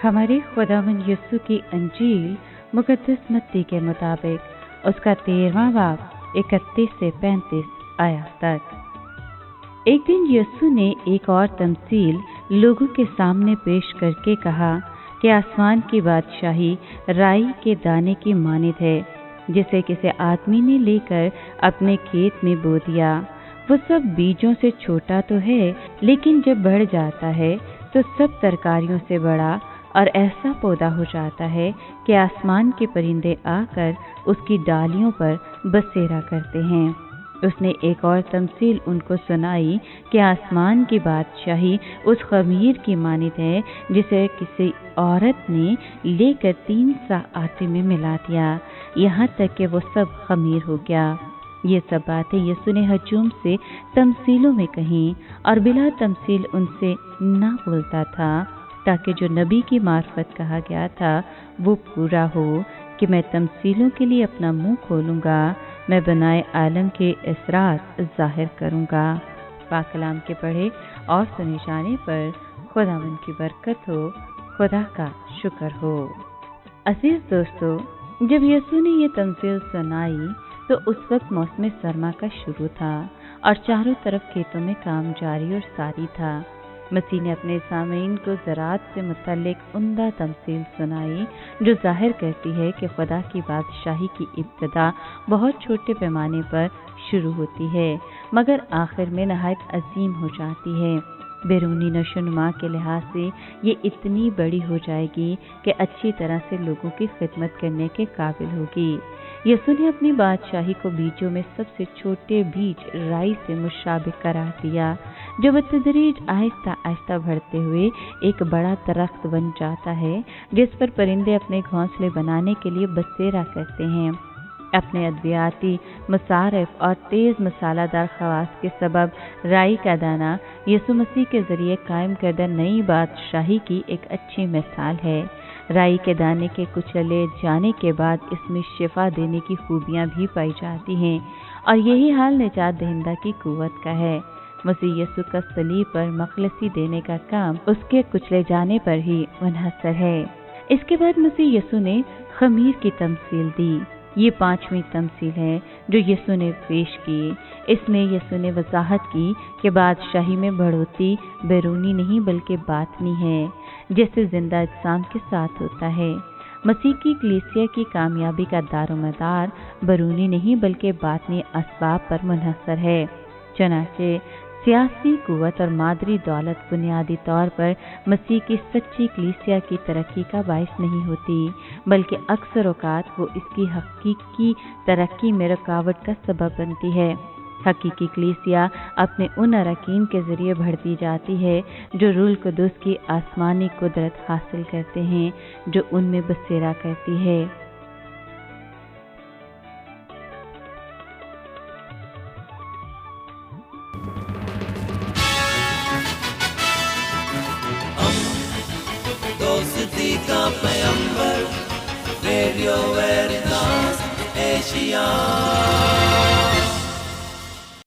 हमारे खुदावंद यीशु की अंजील मुकद्दस मत्ती के मुताबिक उसका 13वां बाब 31 से 35 आयत तक। एक दिन यीशु ने एक और तमसील लोगों के सामने पेश करके कहा कि आसमान की बादशाही राई के दाने की मानित है, जिसे किसी आदमी ने लेकर अपने खेत में बो दिया। वो सब बीजों से छोटा तो है, लेकिन जब बढ़ जाता है तो सब तरकारियों से बड़ा और ऐसा पौधा हो जाता है कि आसमान के परिंदे आकर उसकी डालियों पर बसेरा करते हैं। उसने एक और तमसील उनको सुनाई कि आसमान की बादशाही उस खमीर की मानित है, जिसे किसी औरत ने लेकर 3 सा आटे में मिला दिया, यहाँ तक कि वो सब खमीर हो गया। ये सब बातें यीशु ने हजूम से तमसीलों में कहीं और बिला तमसील उनसे ना बोलता था, ताकि जो नबी की मार्फत कहा गया था वो पूरा हो कि मैं तमसीलों के लिए अपना मुंह खोलूंगा, मैं बनाए आलम के इसरार जाहिर करूंगा। पाक कलाम के पढ़े और सुने जाने पर खुदावंद की बरकत हो, खुदा का शुक्र हो। अजीज दोस्तों, जब यीशु ने ये तमसील सुनाई तो उस वक्त मौसम सरमा का शुरू था और चारों तरफ खेतों में काम जारी और सारी था। मसीह ने अपने सामीन को ज़राअत से मुतल्लिक उम्दा तमसील सुनाई, जो जाहिर करती है कि खुदा की बादशाही की इब्तिदा बहुत छोटे पैमाने पर शुरू होती है, मगर आखिर में नहायत अजीम हो जाती है। बैरूनी नशोनुमा के लिहाज से ये इतनी बड़ी हो जाएगी कि अच्छी तरह से लोगों की खिदमत करने के काबिल होगी। यीशु ने अपनी बादशाही को बीजों में सबसे छोटे बीज राई से मुशाबिह करार दिया, जो बतदरीज आहिस्ता आहिस्ता बढ़ते हुए एक बड़ा दरख्त बन जाता है, जिस पर परिंदे अपने घोंसले बनाने के लिए बसेरा करते हैं। अपने अद्वियाती मसारिफ और तेज़ मसालादार खवास के सबब राई का दाना यीशु मसीह के ज़रिए कायम करदा नई बादशाही की एक अच्छी मिसाल है। राई के दाने के कुचले जाने के बाद इसमें शिफा देने की खूबियाँ भी पाई जाती हैं, और यही हाल निजात दहिंदा की कुव्वत का है। मसीह यीशु का सलीब पर मखलसी देने का काम उसके कुचले जाने पर ही मुनहसर है। इसके बाद मसीह यीशु ने खमीर की तमसील दी। ये 5वीं तमसील है जो यीशु ने पेश की। इसमें यीशु ने वजाहत की कि बादशाही में बढ़ोतरी बैरूनी नहीं बल्कि बातनी है, जैसे जिंदा इज्साम के साथ होता है। मसीह की कलीसिया की कामयाबी का दारोमदार बैरूनी नहीं बल्कि बातनी असबाब पर मुनहसर है। चनाचे सियासी कुव्वत और मादरी दौलत बुनियादी तौर पर मसीह की सच्ची कलीसिया की तरक्की का बाइस नहीं होती, बल्कि अक्सर औकात वो इसकी हकीकी तरक्की में रुकावट का सबब बनती है। हकीकी कलीसिया अपने उन अरकान के ज़रिए बढ़ती जाती है जो रूल कुदुस की आसमानी कुदरत हासिल करते हैं, जो उनमें बसेरा करती है। का पैगंबर रेडियो वेरितास एशिया।